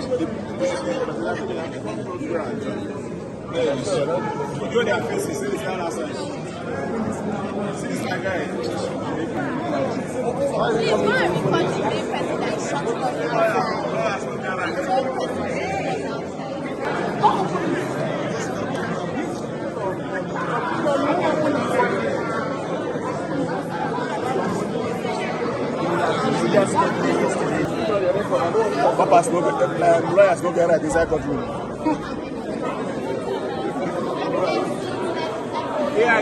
You their faces, see this guy outside. See this guy. Papa's no lawyers no get right inside courtroom. Yeah,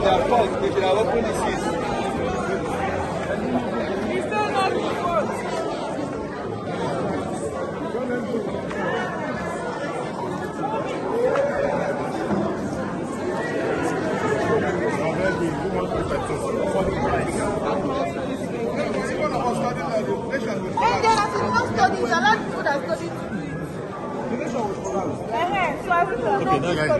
they are called, they are open disease. It's still not good. Okay, now guys,